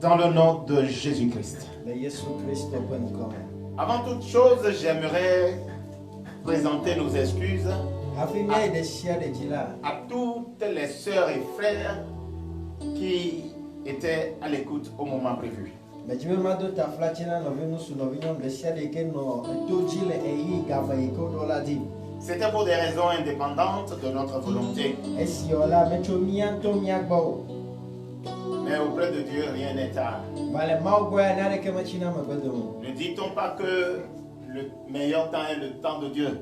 Dans le nom de Jésus-Christ. Avant toute chose, j'aimerais présenter nos excuses à toutes les sœurs et frères qui étaient à l'écoute au moment prévu. C'était pour des raisons indépendantes de notre volonté. Mais auprès de Dieu, rien n'est tard. Ne dit-on pas que le meilleur temps est le temps de Dieu?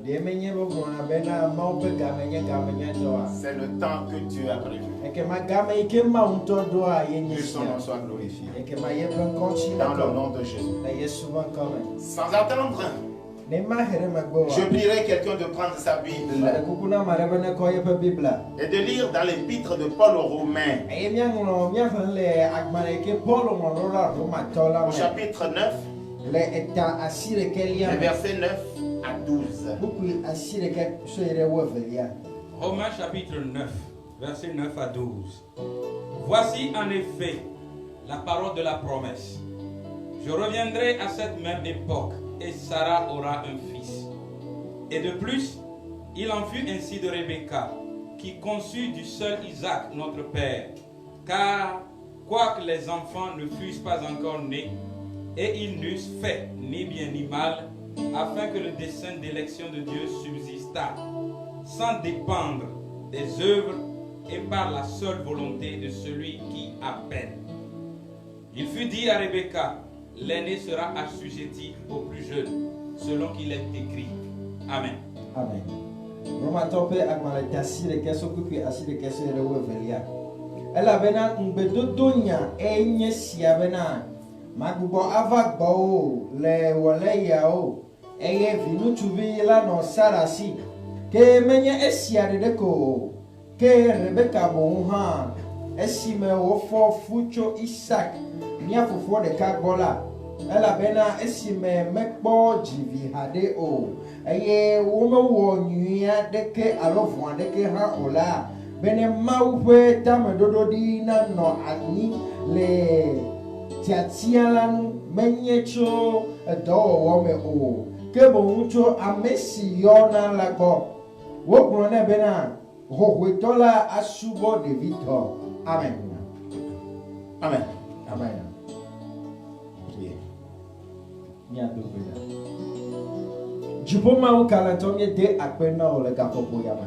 C'est le temps que Dieu a prévu. Que son nom soit glorifié. Dans le nom de Jésus. Sans attendre, je prierai quelqu'un de prendre sa Bible et de lire dans l'épître de Paul aux Romains, au chapitre 9, les versets 9 à 12. Romains chapitre 9, versets 9 à 12. Voici en effet la parole de la promesse. Je reviendrai à cette même époque et Sarah aura un fils. Et de plus, il en fut ainsi de Rebecca, qui conçut du seul Isaac notre père. Car, quoique les enfants ne fussent pas encore nés, et ils n'eussent fait ni bien ni mal, afin que le dessein d'élection de Dieu subsistât, sans dépendre des œuvres et par la seule volonté de celui qui appelle. Il fut dit à Rebecca, l'aîné sera assujetti au plus jeune, selon qu'il est écrit. Amen. Amen. Roma tope agmale tasire keso kuki asire keso erewe velia. Ela bena ngbedodonya enye siabena. Magubo avagbo le wole yao. Eye vinu tuvi la no sarasi. Ke menye esiade deko. Ke Rebecca bonha. Esime wofo fucho Isaac. Mia fufo de kagola. Ela bena esime mekbo jivi hade o. Eye wono wo nyua deke alofo deke ha ola. Bene mauwe tamedodo di na no ani le tiatialan menyecho edo wo me o. Kebo mucho amesi yona lagbo. Wo grone bena ho wetola asubo de Victor. Amen. Amen. Amen. Jupoma o kalantonye de akpena o le gapopo yama.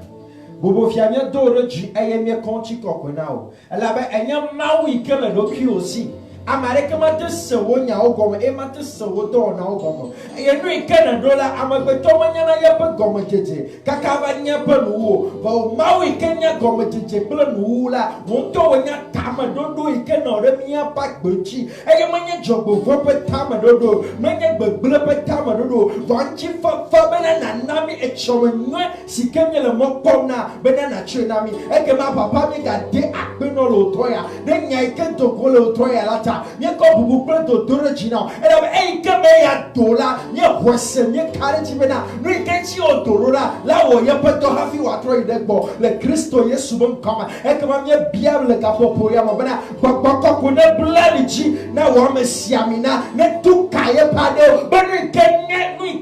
Bobo fiamia doro ji ayemie konchi kokona o. Ela be enya mawu ikele doki osi. Amareke mate sewo nya ogomo e mate sewo do na ogomo. Enu ikele dola amagbeto manya na yepe gomo jeje. Kakava nya pe nuwo. Ba mawu ikenya gomo jeje ble nuula. Wonto wonya ta tame dodo ike no re mia pa gbechi eye manye jogbovo pe tame dodo manye gbegble pe tame dodo vanchi fa bena na nami echomenwe sikemye le mokona bena na chenami eke ma papa mi ga de akpeno lo toya de nya ike to ko lo toya lata nye ko bubu pe to doro jina e ike me ya dola nye hwese nye kare ti bena no ike ti o dolora la wo ye pe to hafi wa tro ide gbo le Kristo Yesu bon kama eke ma nye bia le kapopo ya mo bena gbogbo ko ne blali ji na wo me siamina ne tu kaye pade bena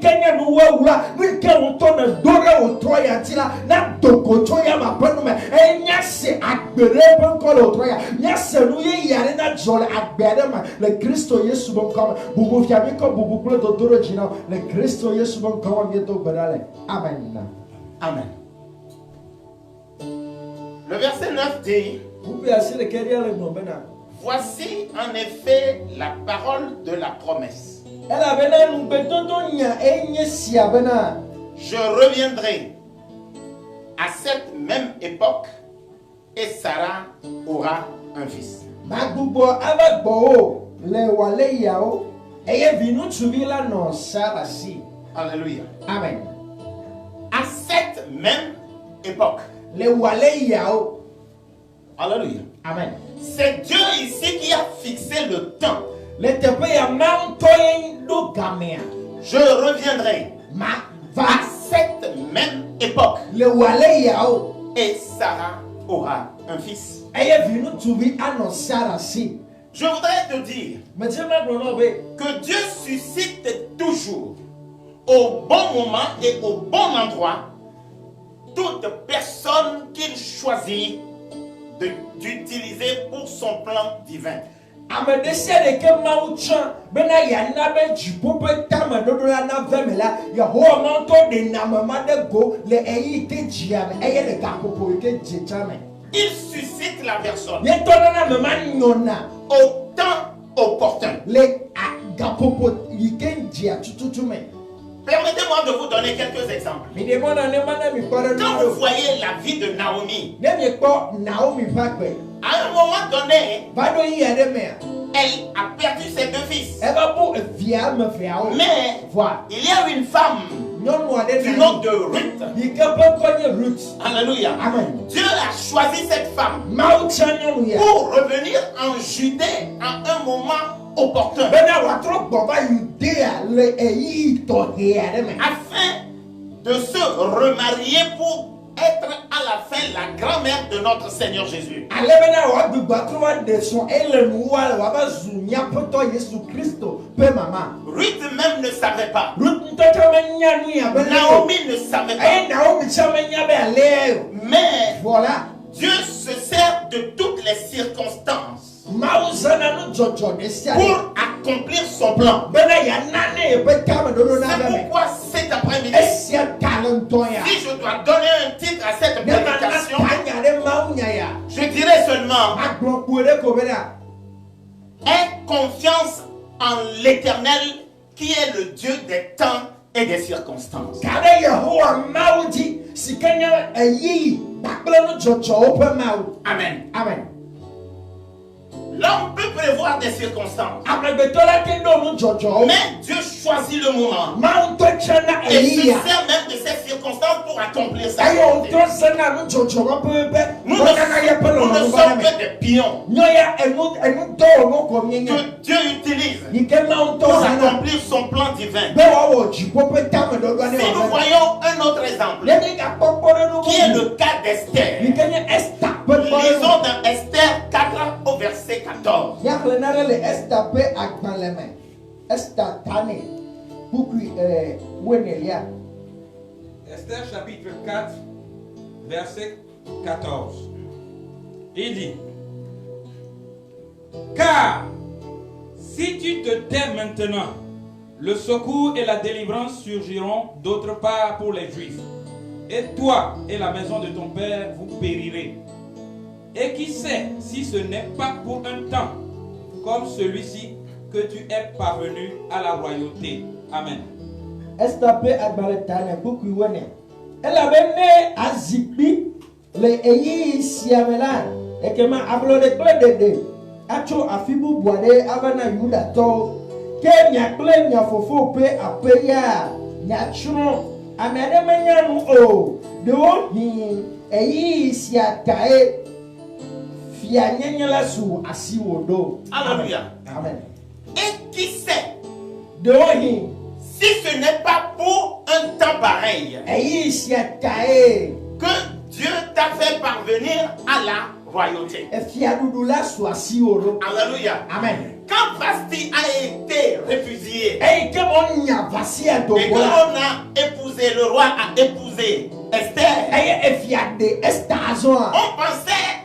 kenye no wura no ke won to na dora o toya tila na dokoto ya ma panu me enya se agbere bon ko lo toya nya se no ye yare na jole agbere ma le Kristo Yesu bon kama bubu fiami ko bubu kule to doro jina le Kristo Yesu bon kama bi to gbadale amen. Amen. Le verset 9 dit: voici en effet la parole de la promesse. Je reviendrai à cette même époque et Sarah aura un fils. Alléluia. Amen. À cette même époque. Alléluia. Amen. C'est Dieu ici qui a fixé le temps. Je reviendrai à cette même époque et Sarah aura un fils. Je voudrais te dire que Dieu suscite toujours au bon moment et au bon endroit toute personne qu'il choisit d'utiliser pour son plan divin. Il suscite la personne au temps opportun. Permettez-moi de vous donner quelques exemples. Quand vous voyez la vie de Naomi, à un moment donné, elle a perdu ses deux fils. Mais il y a une femme du nom de Ruth. Alléluia. Dieu a choisi cette femme pour revenir en Judée à un moment opportun, afin de se remarier pour être à la fin la grand-mère de notre Seigneur Jésus. Ruth même ne savait pas. Naomi ne savait pas. Mais voilà, Dieu se sert de toutes les circonstances pour accomplir son plan. C'est pourquoi cet après-midi, si je dois donner un titre à cette prédication, je dirais seulement: aie confiance en l'Éternel qui est le Dieu des temps et des circonstances. Amen. Amen. L'homme peut prévoir des circonstances, mais Dieu choisit le moment et se sert même de ces circonstances pour accomplir sa volonté. Nous ne sommes que des pions que Dieu utilise pour accomplir son plan divin. Si nous voyons un autre exemple, qui est le cas d'Esther, lisons dans Esther 4 au verset 14. Esther chapitre 4, verset 14. Il dit: car si tu te tais maintenant, le secours et la délivrance surgiront d'autre part pour les Juifs. Et toi et la maison de ton père, vous périrez. Et qui sait si ce n'est pas pour un temps comme celui-ci que tu es parvenu à la royauté. Amen. Elle avait né à Zikbi, le Eyi Siamela, Et que ma ablo de clé de acho afibu boade avana yuda to ke nya clé nya fofo pe apeya nya churo amene menya no o de o hi eyi si atae fia nyanyala su asiwodo. Alléluia. Amen. Et qui sait De o hi si ce n'est pas pour un temps pareil eyi si atae que Dieu t'a fait parvenir à la royauté. e fia dudula su asiwodo. Alléluia. Amen. Quand Vasti a été répudié Eyi ke on nya vasia do et que bola. l'on a épousé, le roi a épousé Esther, Eye e fia de estazo. on pensait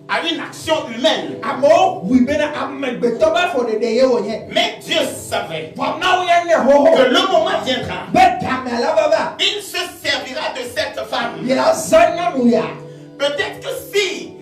à une action humaine. Amo wibena amegbeto ba for de ye wonye. Mais Dieu savait From now yenye ho ho. que le moment viendra. Bet kamela baba. Il se servira de cette femme. Yela zanya muya. Peut-être que si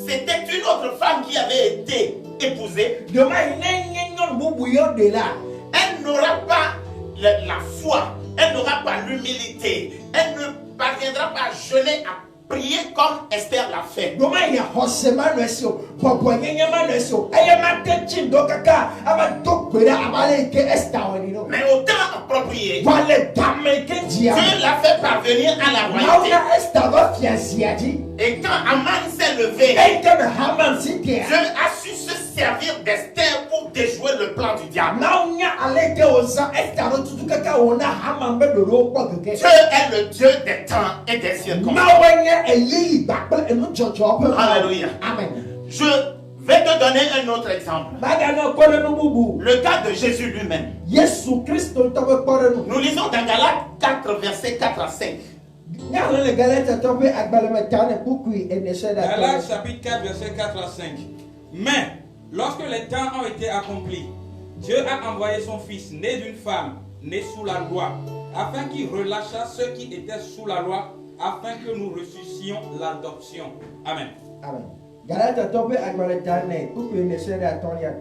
c'était une autre femme qui avait été épousée, Demain yenye nyon bubu yo de là. elle n'aura pas la foi, elle n'aura pas l'humilité, elle ne parviendra pas à jeûner, à prier comme Esther l'a fait. Demain ya hosema no esio. Popo yenye ma no esio. Eye ma te chindo kaka. Aba dokbera abale ke esta woni no. Mais au temps approprié, Wale dame ke dia. Dieu l'a fait parvenir à la Now royauté. na esta va fia siaji. Et quand Aman s'est levé, Ey ke me haman sitia. Dieu a su se servir d'Esther pour déjouer le plan du diable. Now nya aleke oza esta no tutu kaka ona haman be do ro kwa keke. Dieu est le Dieu des temps et des circonstances. Now wenye eyi bakple enu chocho pe. Alléluia. Amen. Je vais te donner un autre exemple. Baga no kole no bubu. Le cas de Jésus lui-même. Yesu Kristo tobe kore no. Nous lisons dans Galates 4, versets 4 à 5. Nya le galete tobe agbaleme tane bukui enese da. Galates chapitre 4, verset 4 à 5. Mais, lorsque les temps ont été accomplis, Dieu a envoyé son Fils, né d'une femme, né sous la loi, afin qu'il relâchât ceux qui étaient sous la loi, afin que nous reçussions l'adoption. Amen. Amen. Galate tobe agbaleme tane bukui enese da tonya.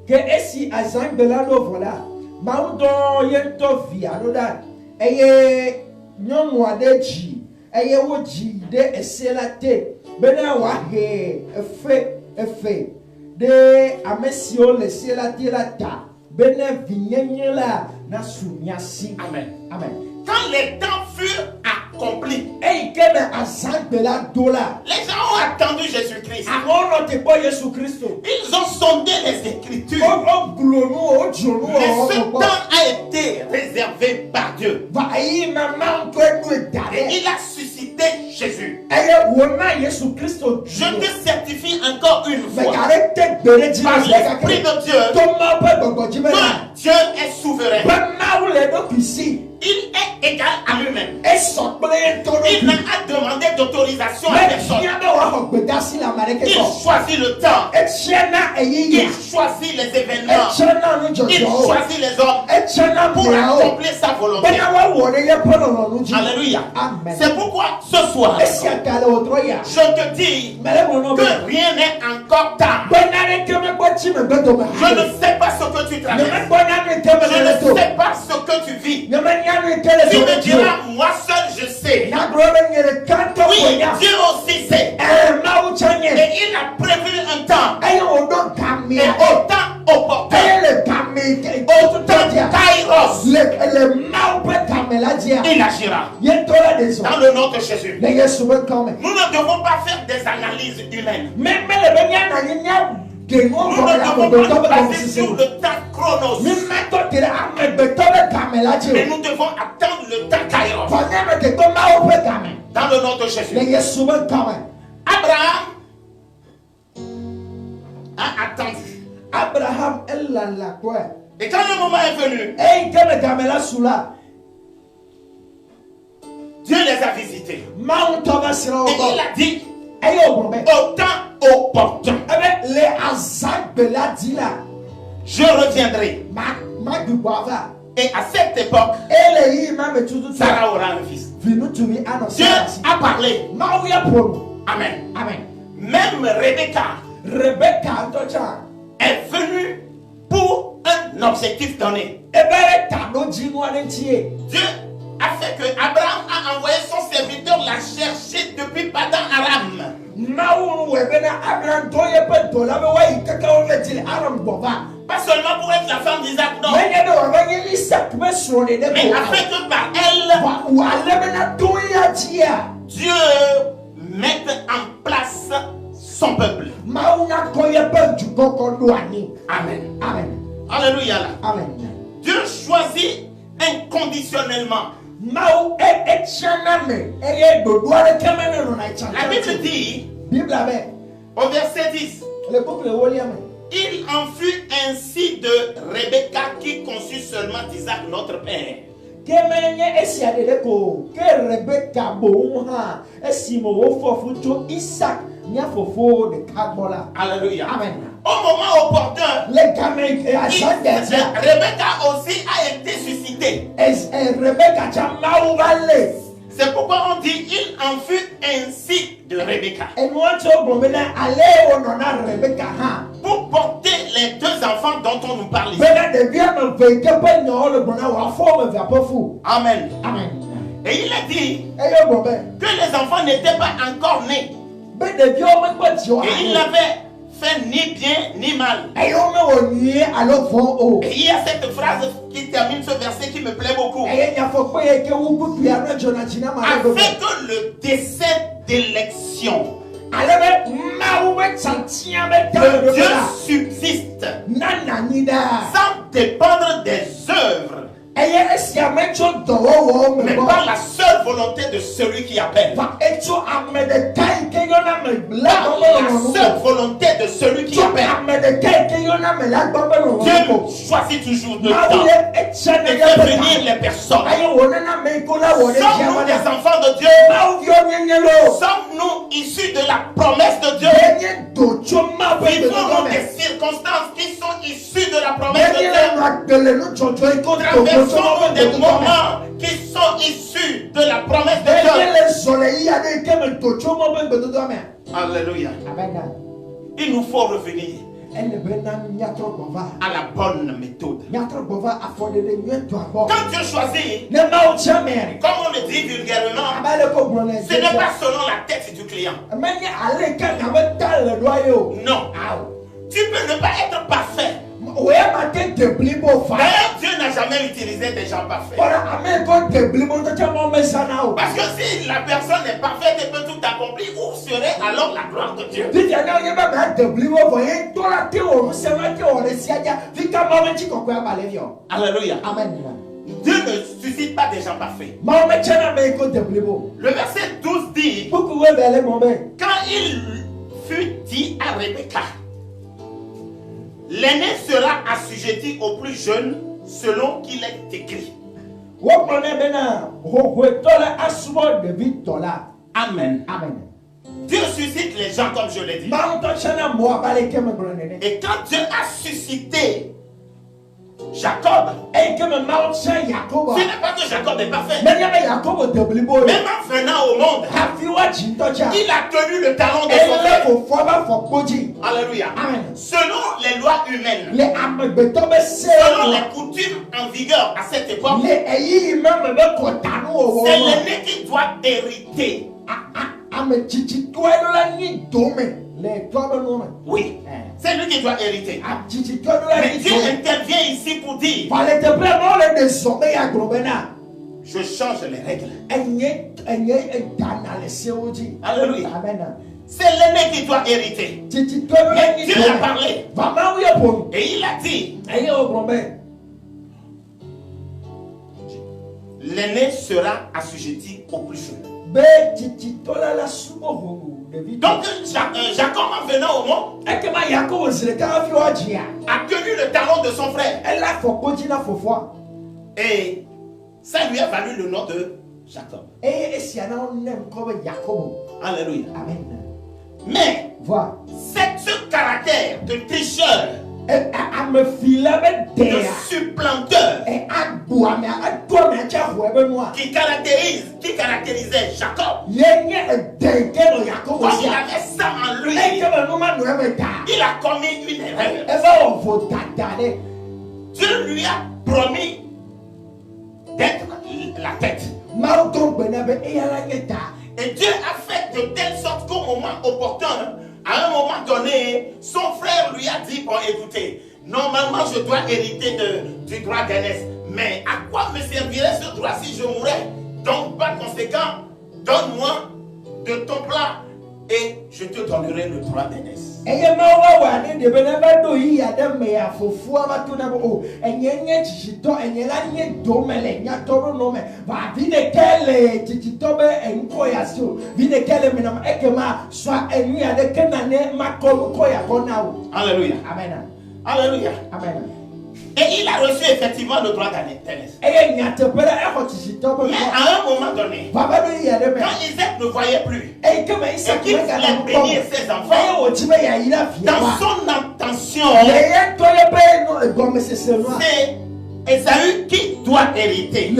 Que esi azang de la no voilà. Maudo yento via no da. Eye nyɔnu aɖe dzi eye wodzi ɖe ese la te bena wòahe efe ɖe ame siwo le ese la te la ta bena vinyenye la nasu miasi. Amen. Amen. Quand les temps furent accomplis, Eyi ke ne azãgbe la do la. les gens ont attendu Jésus-Christ. Amewo nɔ te kpɔ Yesu Kristo. Ils ont sondé les Écritures. O glo nu o dzo nu Mais o ce kpɔ. temps a été réservé par Dieu. Va eyi mama ŋutɔ eɖo da Et ɖe. il a suscité Jésus. Eye wòna Yesu Kristo Je dzi. te certifie encore une Mais fois, gare te gbe ɖe dzi par na zi l'Esprit kake. de Dieu, To Mawu ƒe gbɔgbɔdzi be na. que Dieu est souverain. Be Mawu le eɖokui si. Il est égal à lui-même. Esɔ kple Il eŋutɔ n'a ɖokui. à demander d'autorisation à Mais personne. fia be wòaxɔ gbedasi le ame ɖeke Il gbɔ. choisit le temps. Etiena eyiyi. Il choisit les événements. Etiena Il nudzɔdzɔwo. choisit les hommes Etiena pour miawo. accomplir sa volonté. Bena woawɔ ɖe yeƒe lɔlɔ̃nu dzi. Alléluia. Amen. C'est pourquoi ce soir, Esia ta le wòtrɔ ya. je te dis Mele mɔnɔ que be. rien n'est encore tard. Bena ɖeke megbɔ tsi megbe dome. Je ne sais pas ce que tu Ne traverses. megbɔ nya nu yi ke me Je le ne to. sais pas ce que tu vis. Ne menya nu yi ke le Tu to me ɖe dzi o. diras, moi seul je sais. Nyagblɔ be nye ɖeka ŋutɔ Oui, koe nya. Dieu aussi sait. Mawu tsɛ nye. Et il a prévu un temps. Eye wòɖo Et gamea. au temps opportun. Eye le game Au temps Kairos, le Mawu ƒe game la dzia. il agira. Yetɔ la de zɔ. Dans le nom de Jésus. Le Yesu ƒe kɔme. Nous ne devons pas faire des analyses humaines. Mele be miananyi nya genuwo Nous gɔme ne le devons amegbetɔ pas ƒe passer gɔmesese sur o. le temps chronos. Mimatɔ te ɖe amegbetɔ ƒe game la dzi Mais o. nous devons attendre le temps Kairos. Fɔnyame te to Mawu ƒe game. Dans le nom de Le Jésus. Yesu ƒe kɔme. Abraham a attendu. Abraham elala kɔe. Et quand le moment est venu, Eyi ke le game la su la. Dieu les a visités. Mawu ŋutɔ va srɔ̃ wo Et il gbɔ. a dit Eye wògblɔ be. au temps opportun, Ebe le azãgbe la dzi la. je reviendrai. Magbugbɔ ava. Et à cette époque, Ele yi ma me tututu. Sarah aura un fils. Vinutuvi anɔ Dieu Sara si. a parlé. Mawu ya ƒo nu. Amen. Amen. Même Rebecca Rebeka ŋutɔ tsã. est venue pour un objectif donné. Ebe ɖe ta ɖo dzinu aɖe ŋuti ye. Dieu a fait que Abraham a envoyé son serviteur la chercher depuis Padan Aram. Pas seulement pour être la femme d'Isaac, non. Mais afin que par elle, Dieu mette en place son peuple. Amen. Amen. Alléluia. Amen. Dieu choisit inconditionnellement. La Bible dit au verset 10, il en fut ainsi de Rebecca qui conçut seulement d'Isaac notre père. Alléluia. Amen. Au moment opportun, Rebecca aussi a été suscitée. C'est pourquoi on dit il en fut ainsi de Rebecca. Pour porter les deux enfants dont on nous parle ici. Amen. Amen. Et il a dit que les enfants n'étaient pas encore nés. Et il n'avait fait ni bien ni mal. Et il y a cette phrase qui termine ce verset qui me plaît beaucoup. Afin que le décès d'élection de Dieu subsiste sans dépendre des œuvres, mais par la seule volonté de celui qui appelle. Par la seule volonté de celui qui appelle. Dieu choisit toujours de temps et fait venir les personnes. Sommes-nous des enfants de Dieu? Sommes-nous issus de la promesse de Dieu? Vivons dans des circonstances qui sont issues de la promesse de Dieu. Traversons des moments qui sont issus de la promesse de Dieu. Alléluia. Il nous faut revenir à la bonne méthode. Quand Dieu choisit, comme on le dit vulgairement, ce n'est pas selon la tête du client. Non. Tu peux ne pas être parfait. D'ailleurs, Dieu n'a jamais utilisé des gens parfaits. Parce que si la personne est parfaite et peut tout accomplir, où serait alors la gloire de Dieu? Alléluia. Amen. Dieu ne suscite pas des gens parfaits. Le verset 12 dit, quand il fut dit à Rebecca, l'aîné sera assujetti au plus jeune selon qu'il est écrit. Amen. Amen. Dieu suscite les gens comme je l'ai dit. Et quand Dieu a suscité Jacob, ce n'est pas que Jacob est parfait. Même en venant au monde, il a tenu le talon de son frère. Alléluia. Selon les lois humaines, selon les coutumes en vigueur à cette époque, c'est l'aîné qui doit hériter. Oui, c'est lui qui doit hériter. Mais Dieu intervient ici pour dire, je change les règles. Alléluia. C'est l'aîné qui doit hériter. Mais Dieu a parlé. Et il a dit, l'aîné sera assujetti au plus jeune. Donc Jacob en venant au monde a tenu le talon de son frère. Et ça lui a valu le nom de Jacob. Alléluia. Amen. Mais ce caractère de tricheur, de supplanteur qui caractérisait Jacob, quand il avait ça en lui, il a commis une erreur. Dieu lui a promis d'être la tête. Et Dieu a fait de telle sorte qu'au moment opportun, à un moment donné, son frère lui a dit, bon écoutez, normalement je dois hériter du droit d'aînesse, mais à quoi me servirait ce droit si je mourais? Donc par conséquent, donne-moi de ton plat et je te donnerai le droit d'aînesse. Alléluia. Amen. Alléluia. Amen. Et il a reçu effectivement le droit d'aînesse. Mais à un moment donné, quand Isaac ne voyait plus, et qu'il voulait bénir ses enfants, dans son intention, c'est Ésaü qui doit hériter.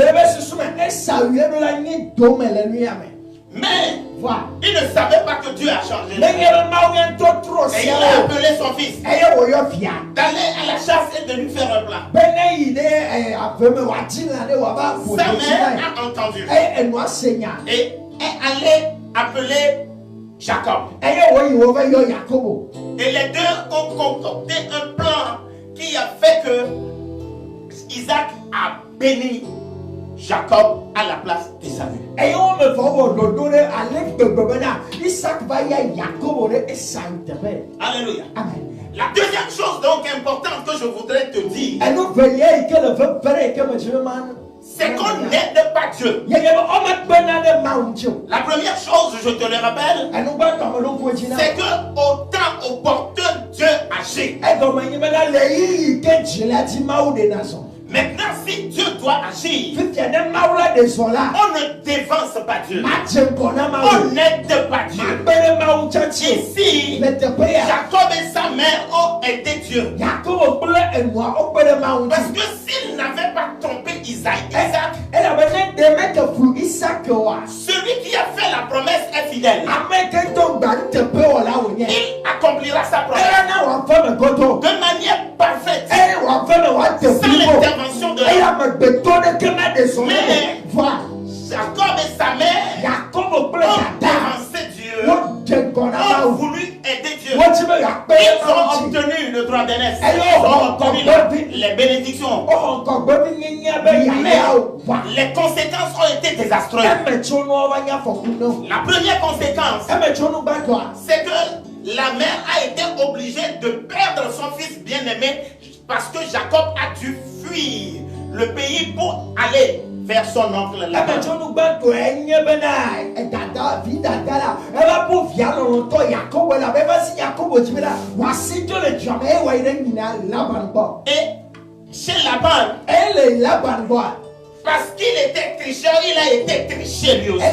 Mais il ne savait pas que Dieu a changé. Et il a appelé son fils d'aller à la chasse et de lui faire un plat. Sa mère a entendu et est allée appeler Jacob. Et les deux ont concocté un plan qui a fait que Isaac a béni Jacob à la place d'Ésaü. Alléluia. La deuxième chose donc importante que je voudrais te dire, c'est qu'on n'aide pas Dieu. La première chose, je te le rappelle, c'est que au temps opportun, Dieu agit. Maintenant, si Dieu doit agir, on ne dévance pas Dieu. On n'aide pas Dieu. Ici, Jacob et sa mère ont aidé Dieu. Parce que s'il n'avait pas trompé Isaac, celui qui a fait la promesse est fidèle. Il accomplira sa promesse de manière parfaite, sans l'intervention de l'homme. Mais Jacob et sa mère ont avancé Dieu, ont voulu aider Dieu. Ils ont obtenu le droit d'aînesse. Ils ont obtenu les bénédictions. Mais les conséquences ont été désastreuses. La première conséquence, c'est que la mère a été obligée de perdre son fils bien-aimé parce que Jacob a dû fuir le pays pour aller vers son oncle Laban. Et chez Laban, parce qu'il était tricheur, il a été triché lui aussi. Il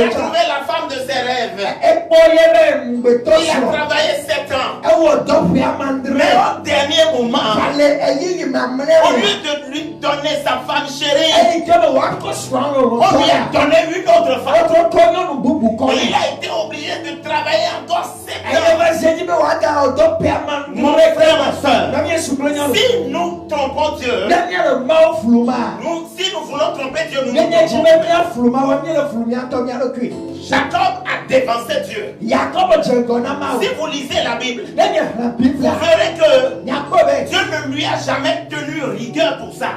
a trouvé la femme de ses rêves. Il a travaillé 7 ans. Mais au dernier moment, au lieu de lui donner sa femme chérie, on lui a donné une autre femme. Et il a été obligé de travailler encore 7 ans. Mon frère, ma soeur, si nous trompons Dieu, si nous voulons tromper Dieu, nous nous trompons. Jacob a dévancé Dieu. Si vous lisez la Bible, vous verrez que Dieu ne lui a jamais tenu rigueur pour ça.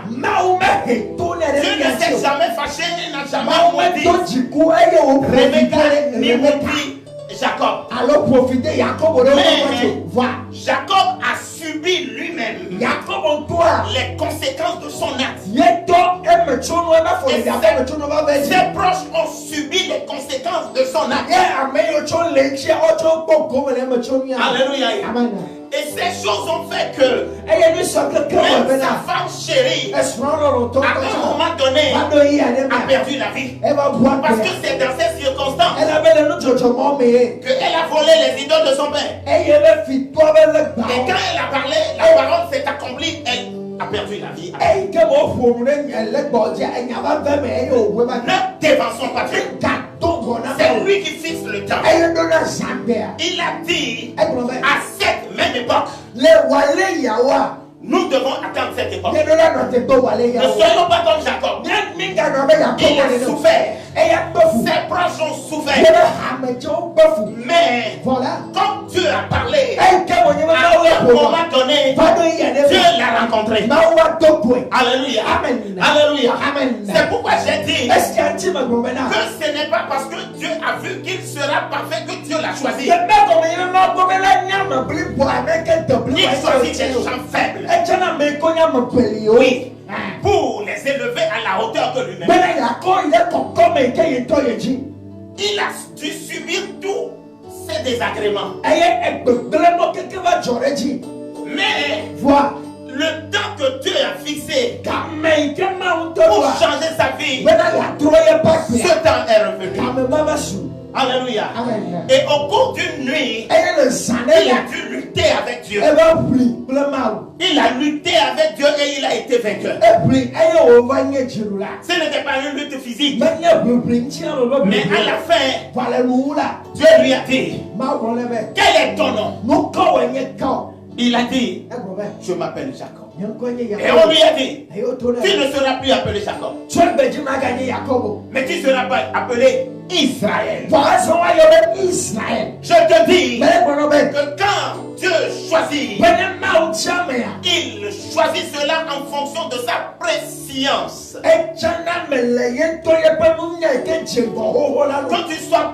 Dieu ne s'est jamais fâché, il n'a jamais maudit Rebecca ni maudit Jacob. Mais Jacob a subi lui-même les conséquences de son acte. Et ses proches ont subi les conséquences de son acte. Alléluia. Et ces choses ont fait que même sa femme chérie, à un moment donné, a perdu la vie. Parce que c'est dans ces circonstances qu'elle a volé les idoles de son père. Et quand elle a parlé, la parole s'est accomplie, elle a perdu la vie. Ne dévançons pas Dieu. C'est lui qui fixe le temps. Il a dit à cette même époque, nous devons attendre cette époque. Ne soyons pas comme Jacob. Il a souffert. Ses proches ont souffert. Mais voilà, comme Dieu a parlé, à un moment donné, Dieu l'a rencontré. Alléluia. Alléluia. C'est pourquoi j'ai dit que ce n'est pas parce que Dieu a vu qu'il sera parfait que Dieu l'a choisi. Il choisit des gens faibles. Oui. Pour les élever à la hauteur de lui-même. Il a dû subir tous ces désagréments. Mais le temps que Dieu a fixé pour changer sa vie, ce temps est revenu. Alléluia. Amen. Et au cours d'une nuit, il a dû lutter avec Dieu. Il a lutté avec Dieu et il a été vainqueur. Ce n'était pas une lutte physique. Mais à la fin, Dieu lui a dit, quel est ton nom? Il a dit, je m'appelle Jacob. Et on lui a dit, tu ne seras plus appelé Jacob, mais tu seras appelé Israël. Je te dis que quand Dieu choisit, il choisit cela en fonction de sa préscience. Que tu sois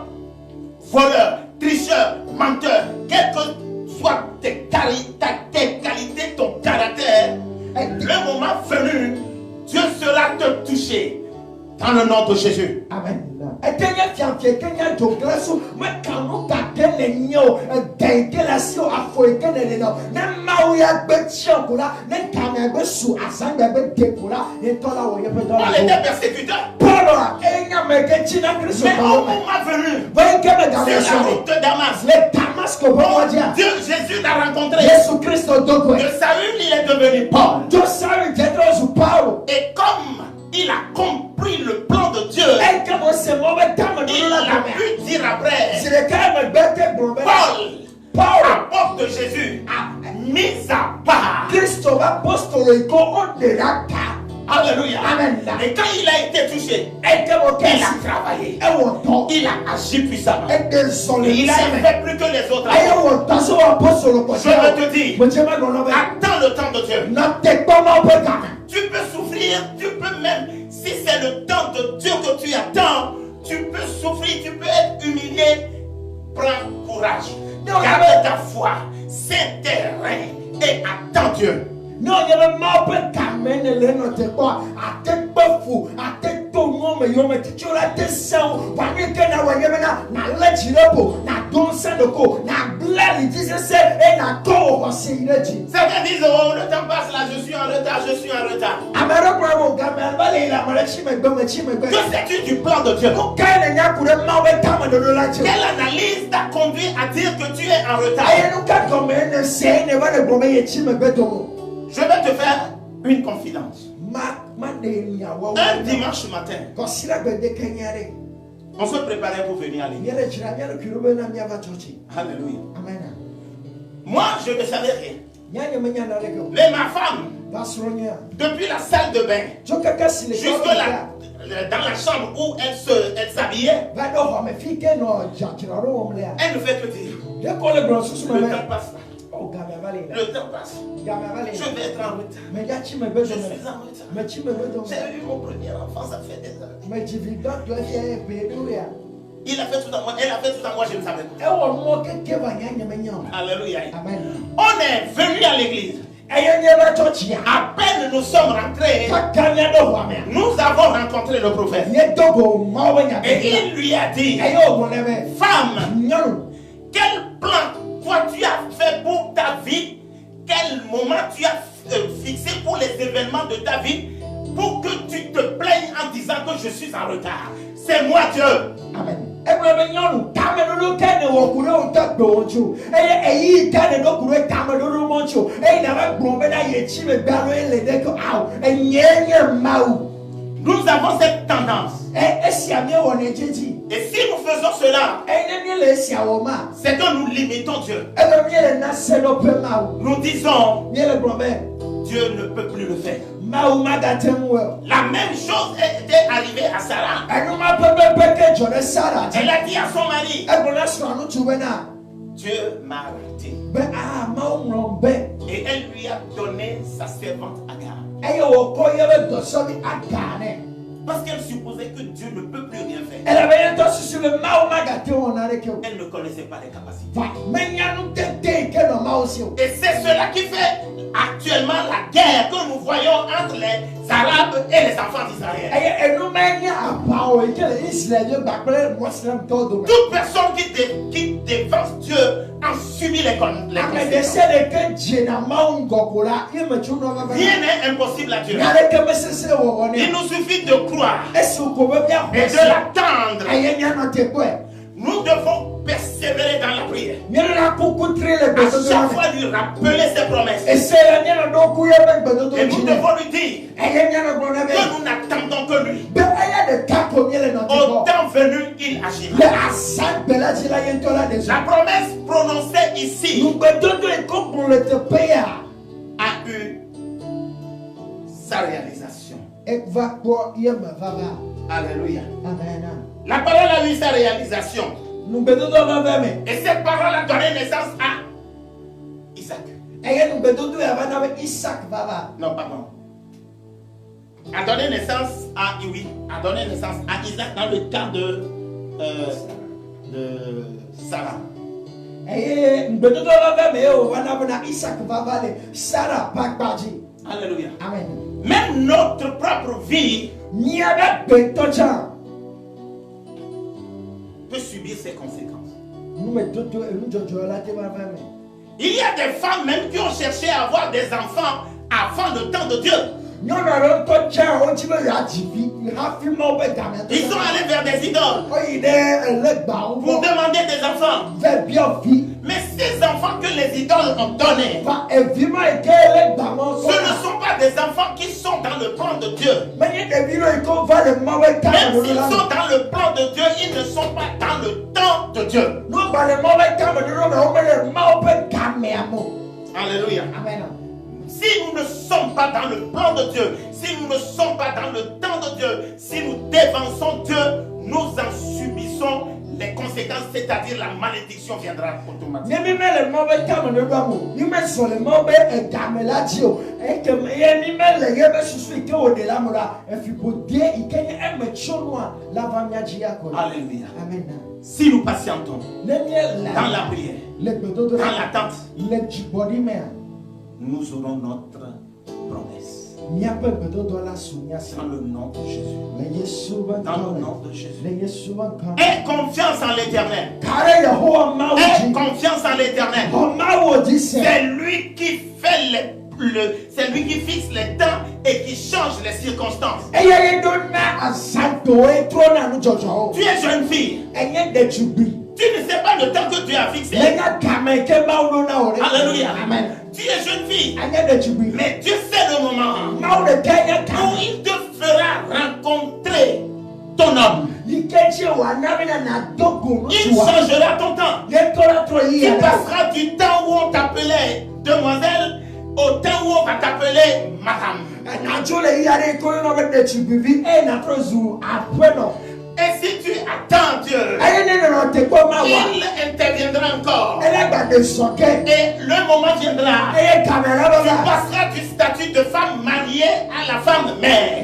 voleur, tricheur, menteur, quel que soit tes qualités, ton caractère, le moment venu, Dieu sera te toucher dans le nom de Jésus. Amen. On était persécuteurs. Mais au moment venu, sur la route de Damas, Dieu, Jésus l'a rencontré. De Saül, il est devenu Paul. Et comme il a compris le plan de Dieu, il a pu dire après, Paul, apôtre de Jésus, a mis à part. Alléluia. Amen. Et quand il a été touché, il a travaillé. Il a agi puissamment. Il a fait plus que les autres. Je veux te dire, attends le temps de Dieu. Tu peux souffrir, tu peux même, si c'est le temps de Dieu que tu attends, tu peux souffrir, tu peux être humilié. Prends courage. Garde ta foi, c'est terrain et attends Dieu. Non, il y a même pas de caméra, les notes quoi, à tête pas fou, à tête tout le monde, mais il y a tu la tête sans, pas mieux que na voyez maintenant, na l'etirepo, na donsa de co, na blague, ils disent c'est et na co, c'est il dit. Certains disent oh le temps passe là, je suis en retard, je suis en retard. Amara quoi mon gamin, balé la malachi me gomme, que sais-tu du plan de Dieu? Quelle analyse t'a conduit à dire que tu es en retard? Je vais te faire une confidence. Un dimanche matin, on se préparait pour venir à l'église. Alléluia. Moi, je ne savais rien. Mais ma femme, depuis la salle de bain jusque là, dans la chambre où elle s'habillait, elle ne fait que dire, le temps passe là. Le temps passe. Je vais être en retard. Je suis en retard. J'ai eu mon premier enfant, ça fait des années. Il a fait tout à moi, elle a fait tout à moi, je ne savais pas. Alléluia. On est venu à l'église. À peine nous sommes rentrés, nous avons rencontré le prophète. Et il lui a dit, femme, quel plan toi tu as fait pour ta vie, quel moment tu as fixé pour les événements de ta vie, pour que tu te plaignes en disant que je suis en retard. C'est moi Dieu. Amen. Nous avons cette tendance. Et si nous faisons cela, c'est que nous limitons Dieu. Nous disons, Dieu ne peut plus le faire. La même chose était arrivée à Sarah. Elle a dit à son mari, Dieu m'a raté. Et elle lui a donné sa servante Agar. Parce qu'elle supposait que Dieu ne peut plus rien faire. Elle ne connaissait pas les capacités. Et c'est cela qui fait actuellement la guerre que nous voyons entre les Arabes et les enfants d'Israël. Toute personne qui défense Dieu en subit les conséquences. Rien n'est impossible à Dieu. Il nous suffit de croire et de l'attendre. Nous devons persévérer dans la prière. À chaque fois lui rappeler ses promesses. Et nous devons lui dire que nous n'attendons que lui. Au temps venu, il agira. La promesse prononcée ici a eu sa réalisation. Alléluia. La parole a eu sa réalisation. Et cette parole a donné naissance à Isaac. Non, pardon. A donné naissance à Isaac dans le cas de Sarah. Alléluia. Amen. Même notre propre vie peut subir ses conséquences. Il y a des femmes même qui ont cherché à avoir des enfants avant le temps de Dieu. Ils sont allés vers des idoles pour demander des enfants. Mais ces enfants que les idoles ont donnés, ce ne sont pas des enfants qui sont dans le plan de Dieu. Même s'ils sont dans le plan de Dieu, ils ne sont pas dans le temps de Dieu. Alléluia. Amen. Si nous ne sommes pas dans le plan de Dieu, si nous ne sommes pas dans le temps de Dieu, si nous dévançons Dieu, nous en subissons les conséquences, c'est-à-dire la malédiction viendra automatiquement. Alléluia. Si nous patientons dans la prière, dans l'attente, nous aurons notre promesse. Dans le nom de Jésus. Dans le nom de Jésus. Aie confiance en l'Éternel. Aie confiance en l'Éternel. C'est lui qui fait c'est lui qui fixe les temps et qui change les circonstances. Tu es jeune fille. Tu ne sais pas le temps que Dieu a fixé. Alléluia. Amen. Tu es jeune fille. Mais Dieu sait le moment où il te fera rencontrer ton homme. Il changera ton temps. Tu passeras du temps où on t'appelait demoiselle au temps où on va t'appeler madame. Et si tu attends Dieu, il interviendra encore. Et le moment viendra. Tu passeras du statut de femme mariée à la femme mère.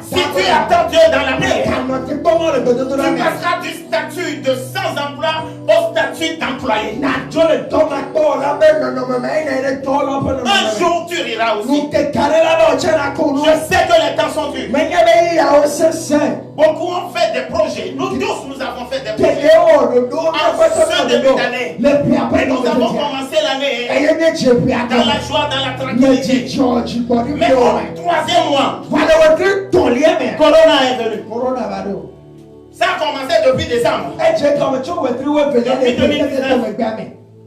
Si tu attends Dieu dans la prière, tu passeras du statut de sans emploi au statut d'employé. Un jour tu riras aussi. Je sais que les temps sont durs. Beaucoup ont fait des projets. Nous tous, nous avons fait des projets. En ce début d'année, nous avons commencé l'année dans la joie, dans la tranquillité. Mais au troisième mois, Corona est venu. Ça a commencé depuis décembre. Depuis 2019.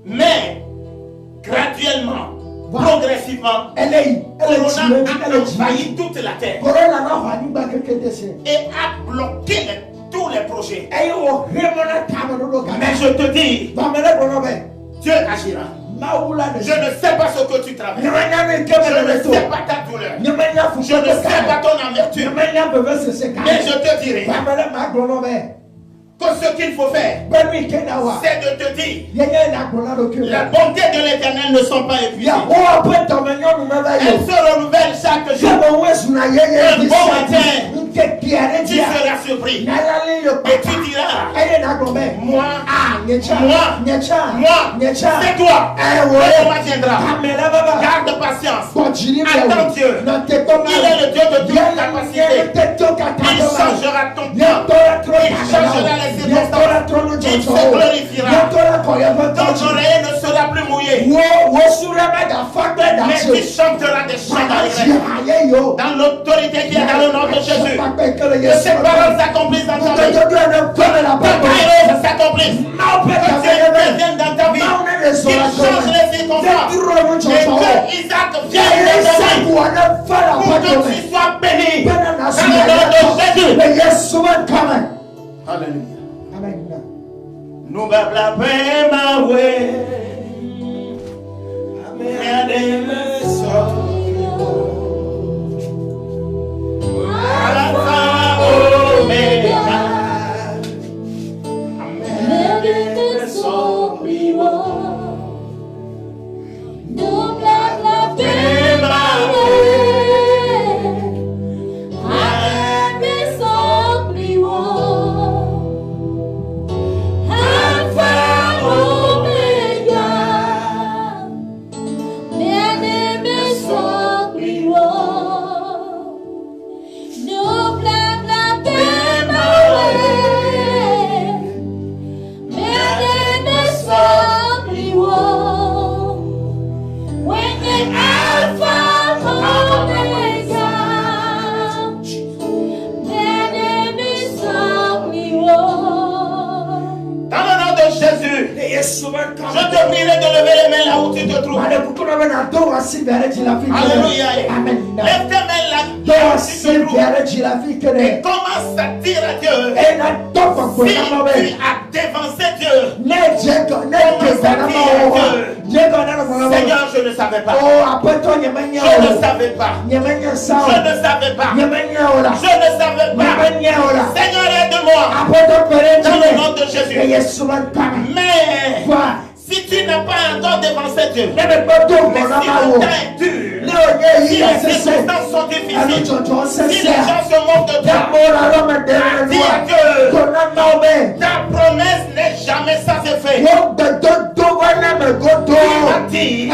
Mais graduellement, progressivement, Corona a envahi toute la terre et a bloqué tous les projets. Mais je te dis, Dieu agira. Je ne sais pas ce que tu traverses. Je ne sais pas ta douleur. Je ne sais pas ton amertume. Mais je te dirai que ce qu'il faut faire, c'est de te dire, la bonté de l'Éternel ne sont pas épuisées. Elles se renouvellent chaque jour. Un bon matin, tu seras surpris. Et tu diras, moi, c'est toi. Et on viendra. Garde patience. Attends Dieu. Il est le Dieu de toute capacité. Il changera ton temps. Il changera les circonstances. Il se glorifiera. Ton oreille ne sera plus mouillée. Mais tu chanteras des chants d'allégresse. Dans l'autorité qui est dans le nom de Jésus. Que ces paroles s'accomplissent dans ta vie. Que Kairos s'accomplisse. Que Dieu intervienne dans ta vie. Qu'il change les circonstances. Et que Isaac vienne dans ta vie. Pour que tu sois béni. Dans le nom de Jésus. Alléluia. Nous va la paix, ma way. Amen. Alpha, Omega. Amen. Nous va la paix, ma way. Je te prierai de lever les mains là où tu te trouves. Alléluia. Lève tes mains là où tu te trouves. Et commence à dire à Dieu. Si tu as dévancé Dieu, commence à dire à Dieu. Seigneur, je ne savais pas. Je ne savais pas. Je ne savais pas. Je ne savais pas. Seigneur, aide-moi. Dans le nom de Jésus. Mais si tu n'as pas encore dévancé Dieu, mais si le temps est dur, si les circonstances sont difficiles, si les gens se moquent de toi, dis à Dieu, ta promesse n'est jamais sans effet. Tu m'as dit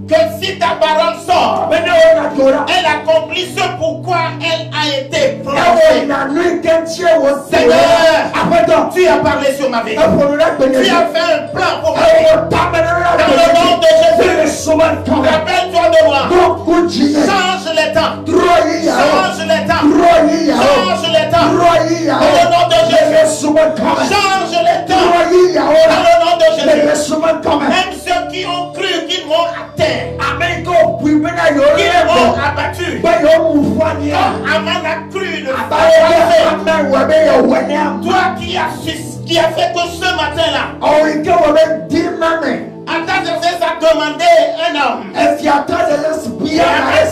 que si ta parole sort, elle accomplit ce pourquoi elle a été prononcée. Seigneur, tu as parlé sur ma vie. Tu as fait un plan pour ma vie. Dans le nom de Jésus, rappelle-toi de moi. Change les temps. Change les temps. Change les temps. Dans le nom de Jésus. Change les temps. Dans le nom de Jésus. Même ceux qui ont cru qu'ils vont atteindre, qu'ils vont abattu, comme Aman a cru le toi qui as fait que ce matin-là, Artaxerxès a demandé un homme. Et Aman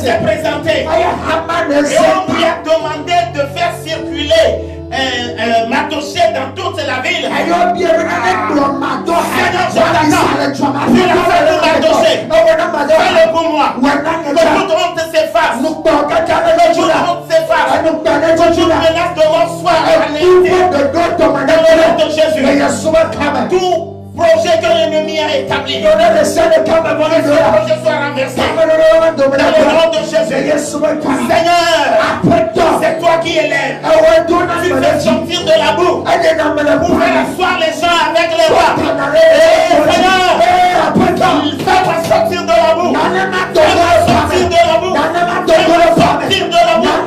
s'est présenté. Et on lui a demandé de faire circuler Mardochée dans toute la ville. Seigneur, je t'attends. Tu l'as fait pour Mardochée. Fais-le pour moi. Que toute honte s'efface. Que toute honte s'efface. Que toute menace de mort soit anéantie. Dans le nom de Jésus. Tout projet que l'ennemi a établi, que ce projet soit renversé. Dans le nom de Jésus. Seigneur, c'est toi qui élèves. Tu fais sortir de la boue pour faire asseoir les gens avec les rois. Seigneur, fais-moi sortir de la boue. Fais-moi sortir de la boue. Fais-moi sortir de la boue.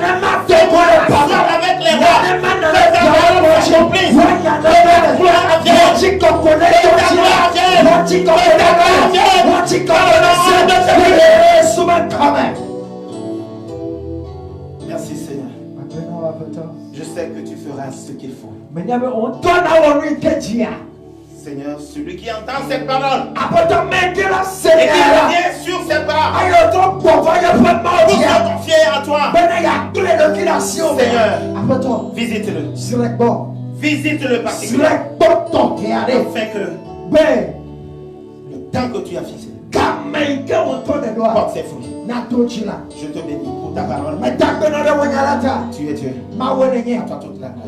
Fais-moi asseoir avec les rois. Fais ta parole s'accomplisse. Fais ta gloire vienne. Fais ta gloire vienne. Merci Seigneur. Je sais que tu feras ce qu'il faut. Seigneur, celui qui entend cette parole et qui vient sur ses bras, pour se confier à toi, Seigneur, visite-le. Visite-le particulièrement, afin que le temps que tu as fixé porte ses fruits. Je te bénis pour ta parole. Tu es Dieu. À toi toute la gloire.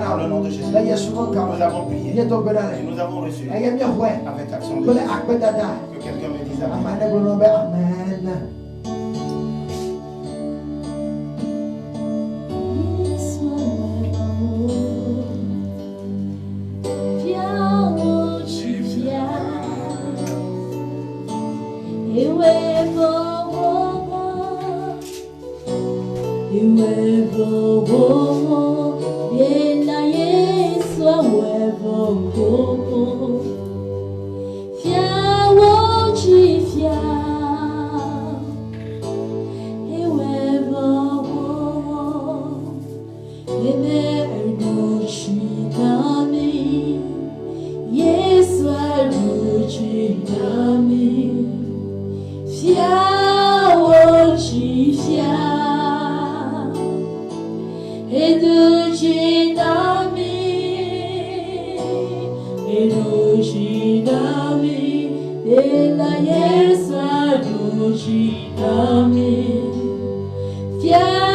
Dans le nom de Jésus. Nous avons prié. Et nous avons reçu avec action de Jésus. Que quelqu'un me dise amen. Yeah.